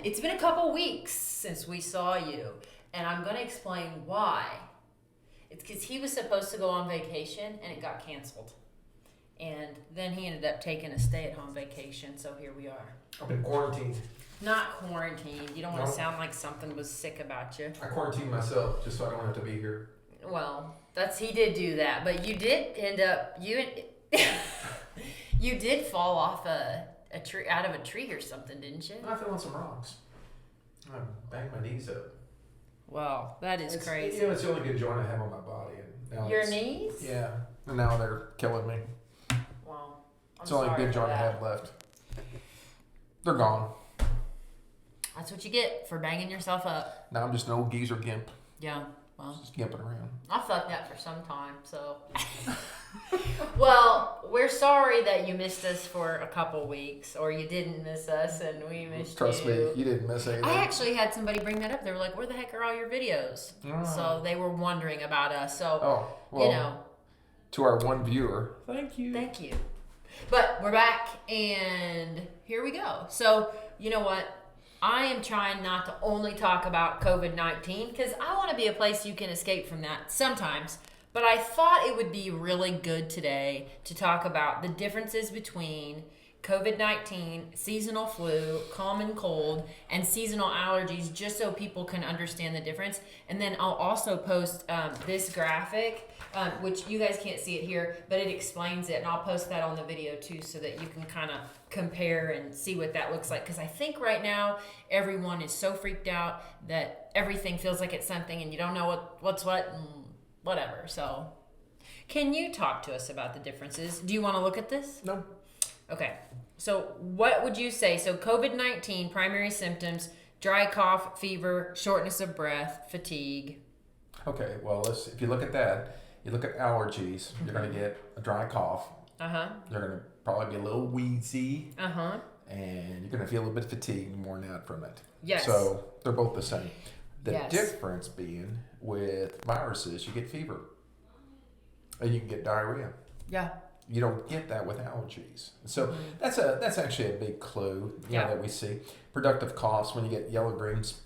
It's been a couple weeks since we saw you, and I'm going to explain why. It's because he was supposed to go on vacation, and it got canceled. And then he ended up taking a stay-at-home vacation, so here we are. I've been quarantined. Not quarantined. You don't want to sound like something was sick about you. I quarantined myself just so I don't have to be here. Well, he did do that, but you did end up, you did fall off a tree, out of a tree or something, didn't you? I fell on some rocks. I banged my knees up. Wow, that is crazy. You know, it's the only good joint I have on my body. And now Your knees? Yeah, and now they're killing me. Wow. It's the only good joint I have left. They're gone. That's what you get for banging yourself up. Now I'm just an old geezer gimp. Yeah, well. Just gimping around. I felt that for some time, so. Well, we're sorry that you missed us for a couple weeks, or you didn't miss us and we missed you. Trust me, you didn't miss anything. I actually had somebody bring that up. They were like, where the heck are all your videos? So they were wondering about us. So, to our one viewer, thank you. Thank you. But we're back, and here we go. So, you know what? I am trying not to only talk about COVID-19 because I want to be a place you can escape from that sometimes. But I thought it would be really good today to talk about the differences between COVID-19, seasonal flu, common cold, and seasonal allergies, just so people can understand the difference. And then I'll also post this graphic, which you guys can't see it here, but it explains it. And I'll post that on the video too, so that you can kind of compare and see what that looks like. Because I think right now everyone is so freaked out that everything feels like it's something and you don't know what's what and whatever. So can you talk to us about the differences? Do you want to look at this? No. Okay. So what would you say? So COVID-19 primary symptoms: dry cough, fever, shortness of breath, fatigue. Okay, well, if you look at that, you look at allergies, you're going to get a dry cough. Uh-huh. You're going to probably be a little wheezy. Uh-huh. And you're going to feel a little bit fatigued and worn out from it. Yes. So they're both the same. The Yes. difference being with viruses, you get fever. And you can get diarrhea. Yeah. You don't get that with allergies. So that's actually a big clue that we see. Productive coughs, when you get yellow greens,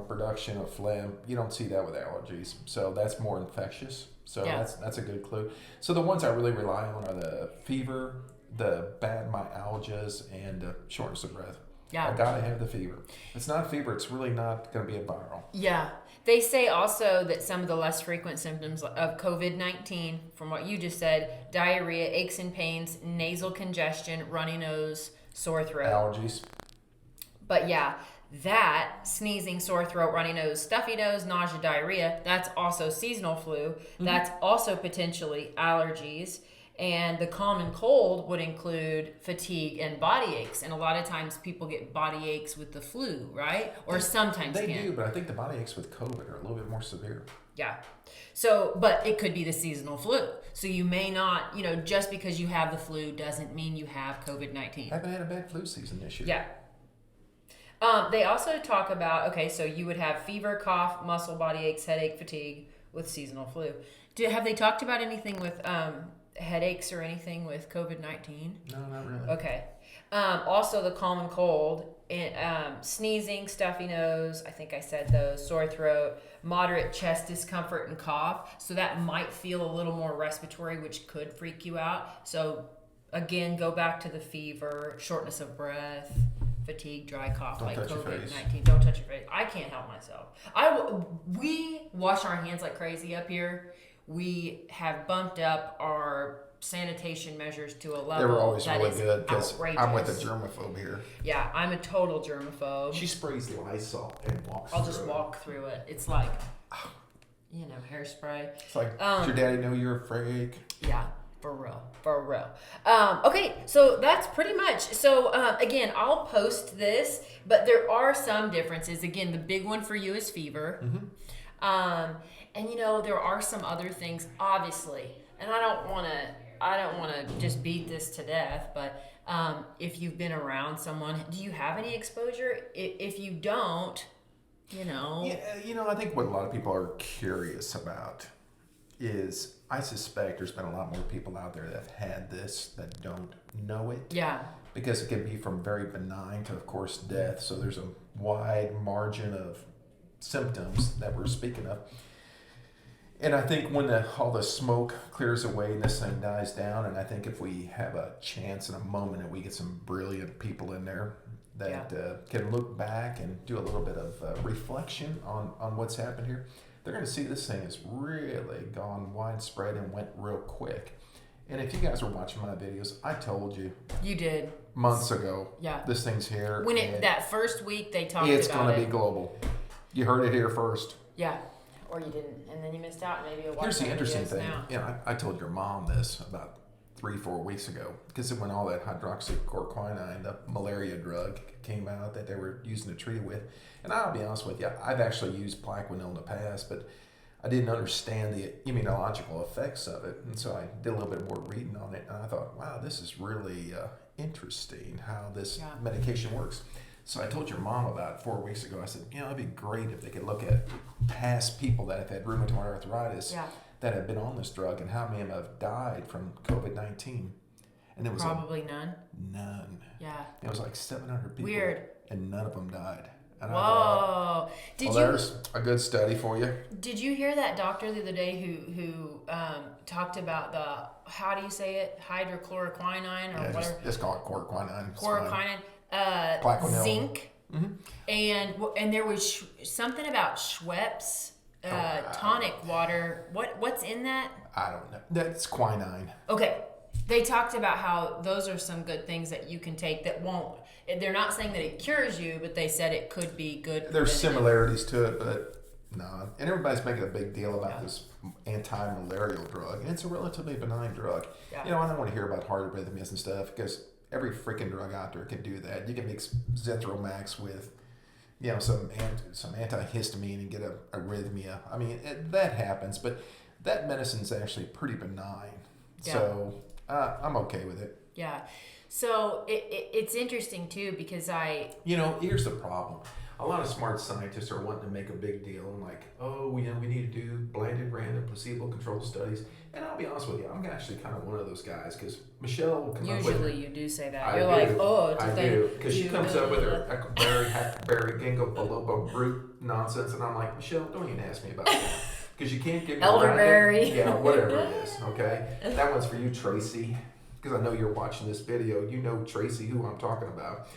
production of phlegm, you don't see that with allergies. So that's more infectious. So that's a good clue. So the ones I really rely on are the fever, the bad myalgias, and shortness of breath. Yeah. I gotta have the fever. If it's not a fever, it's really not gonna be a viral. Yeah. They say also that some of the less frequent symptoms of COVID-19, from what you just said: diarrhea, aches and pains, nasal congestion, runny nose, sore throat. Allergies. But yeah, that sneezing, sore throat, runny nose, stuffy nose, nausea, diarrhea, that's also seasonal flu. Mm-hmm. That's also potentially allergies. And the common cold would include fatigue and body aches. And a lot of times people get body aches with the flu, right? Or sometimes they do, but I think the body aches with COVID are a little bit more severe. Yeah. So, but it could be the seasonal flu. So you may not, just because you have the flu doesn't mean you have COVID-19. I haven't had a bad flu season this year. Yeah. They also talk about, so you would have fever, cough, muscle, body aches, headache, fatigue with seasonal flu. Have they talked about anything with headaches or anything with COVID-19? No, not really. Okay. Also the common cold, sneezing, stuffy nose, I think I said those, sore throat, moderate chest discomfort and cough. So that might feel a little more respiratory, which could freak you out. So again, go back to the fever, shortness of breath, fatigue, dry cough, like COVID-19. Don't touch your face. I can't help myself. We wash our hands like crazy up here. We have bumped up our sanitation measures to a level they were always that really is good because outrageous. I'm with a germaphobe here. Yeah, I'm a total germaphobe. She sprays Lysol and walks I'll just walk through it. It's like, hairspray. It's like, does your daddy know you're a freak? Yeah, for real. Okay, so that's pretty much. So again, I'll post this, but there are some differences. Again, the big one for you is fever. Mm-hmm. And there are some other things, obviously, and I don't want to just beat this to death, but if you've been around someone, do you have any exposure? If you don't, Yeah, I think what a lot of people are curious about is I suspect there's been a lot more people out there that have had this that don't know it. Yeah. Because it can be from very benign to, of course, death. So there's a wide margin of symptoms that we're speaking of. And I think when all the smoke clears away and this thing dies down, and I think if we have a chance and a moment and we get some brilliant people in there that can look back and do a little bit of reflection on what's happened here, they're going to see this thing has really gone widespread and went real quick. And if you guys were watching my videos, I told you. You did. Months ago. Yeah. This thing's here. When that first week they talked about it. It's going to be global. You heard it here first. Yeah. Or you didn't, and then you missed out. Maybe you'll watch. Here's the interesting thing. Now. You know, I told your mom this about 3-4 weeks ago, because when all that hydroxychloroquine, the malaria drug, came out that they were using to treat it with, and I'll be honest with you, I've actually used Plaquenil in the past, but I didn't understand the immunological effects of it, and so I did a little bit more reading on it, and I thought, wow, this is really interesting how this medication works. So I told your mom about it 4 weeks ago. I said, you know, it'd be great if they could look at past people that have had rheumatoid arthritis that have been on this drug and how many of them have died from COVID-19. And it was probably none. None. Yeah. It was like 700 people. Weird. And none of them died. And whoa. I thought, there's a good study for you. Did you hear that doctor the other day who talked about the, how do you say it, hydrochloroquine or whatever? Just call it chloroquine. Chloroquine. Zinc, and there was something about Schweppes tonic water. What's in that? I don't know. That's quinine. Okay, they talked about how those are some good things that you can take that won't. They're not saying that it cures you, but they said it could be good. There's similarities to it, but no. And everybody's making a big deal about this anti-malarial drug, and it's a relatively benign drug. Yeah. You know, I don't want to hear about heart arrhythmias and stuff because every freaking drug out there can do that. You can mix Zithromax with, you know, some antihistamine and get a arrhythmia. I mean, that happens, but that medicine's actually pretty benign. Yeah. So I'm okay with it. Yeah. So it's interesting too because You know, here's the problem. A lot of smart scientists are wanting to make a big deal and like, oh, we need to do blinded, random, placebo-controlled studies. And I'll be honest with you, I'm actually kind of one of those guys because Michelle will come up with... Usually you do say that. You're like, oh... I do, because she comes up with her Echoberry, Hackberry, Ginkgo biloba brute nonsense, and I'm like, Michelle, don't even ask me about that. Because you can't give me... Elderberry. Yeah, whatever it is, okay? That one's for you, Tracy, because I know you're watching this video. You know Tracy, who I'm talking about.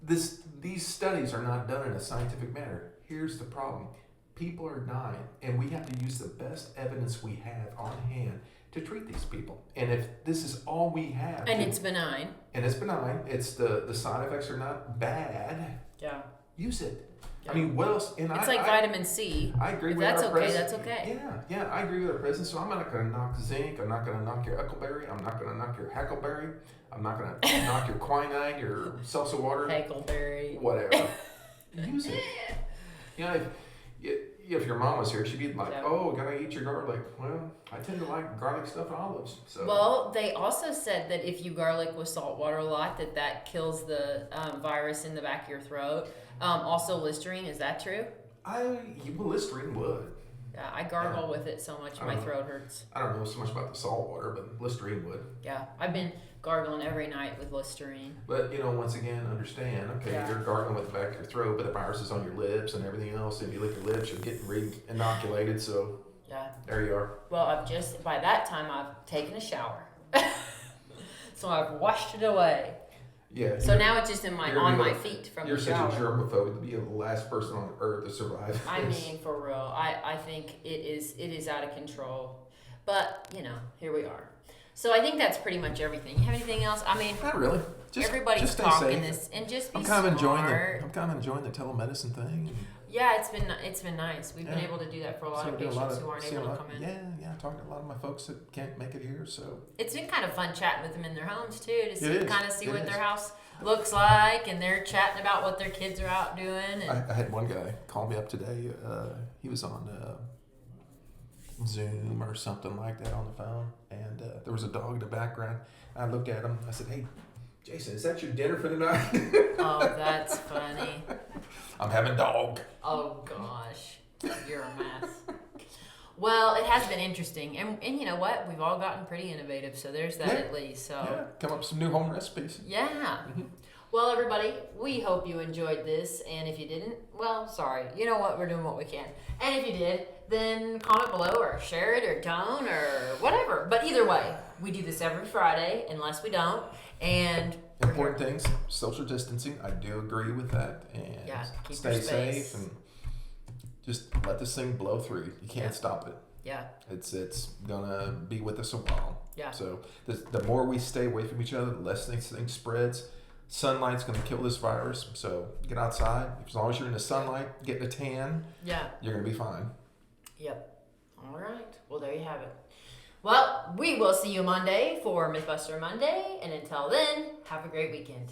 These studies are not done in a scientific manner. Here's the problem. People are dying, and we have to use the best evidence we have on hand to treat these people. And if this is all we have... And it's benign. And it's benign. It's the side effects are not bad. Yeah. Use it. Yeah. I mean, what else? And it's like vitamin C. I agree if with that's our okay, president. that's okay. Yeah, I agree with our president. So I'm not going to knock zinc. I'm not going to knock your Echoberry. I'm not going to knock your Hackleberry. I'm not going to knock your quinine, your salsa water. Hackleberry. Whatever. Use it. You know, if your mom was here, she'd be like, oh, gotta eat your garlic. Well, I tend to like garlic stuff and olives. So. Well, they also said that if you garlic with salt water a lot, that kills the virus in the back of your throat. Also Listerine, is that true? Listerine would. Yeah, I gargle with it so much my throat hurts. I don't know so much about the salt water, but Listerine would. Yeah, I've been gargling every night with Listerine. But, you know, once again, understand, you're gargling with the back of your throat, but the virus is on your lips and everything else, and you lick your lips, you're getting re-inoculated, so there you are. Well, by that time, I've taken a shower. So I've washed it away. Yeah. So now it's just on my feet from the shower. You're such a germaphobe to be the last person on earth to survive. I mean, for real. I think it is out of control. But, you know, here we are. So I think that's pretty much everything. You have anything else? I mean, not really. Everybody's talking this, and just be smart. I'm kind of enjoying the telemedicine thing. Yeah, it's been nice. We've been able to do that for a lot of patients who aren't able to come in. Yeah, talking to a lot of my folks that can't make it here. So it's been kind of fun chatting with them in their homes too, to see what their house looks like, and they're chatting about what their kids are out doing. And I had one guy call me up today. He was on Zoom or something like that on the phone, and there was a dog in the background. I looked at him. I said, "Hey, Jason, is that your dinner for tonight?" Oh, that's funny. I'm having dog. Oh gosh, you're a mess. Well, it has been interesting, and you know what? We've all gotten pretty innovative, so there's that Yeah. at least. So Yeah, come up with some new home recipes. yeah. Well, everybody, we hope you enjoyed this, and if you didn't, well, sorry. You know what? We're doing what we can. And if you did, then comment below or share it or don't or whatever. But either way, we do this every Friday unless we don't. And Important things, social distancing. I do agree with that. And Yeah, keep stay your space. safe and just let this thing blow through. You can't Yeah. stop it. Yeah, It's gonna be with us a while. Yeah. So the more we stay away from each other, the less this thing spreads. Sunlight's gonna kill this virus. So get outside. As long as you're in the sunlight, getting a tan, yeah, you're gonna be fine. yep. All right. Well, there you have it. Well, we will see you Monday for Mythbuster Monday. And until then, have a great weekend.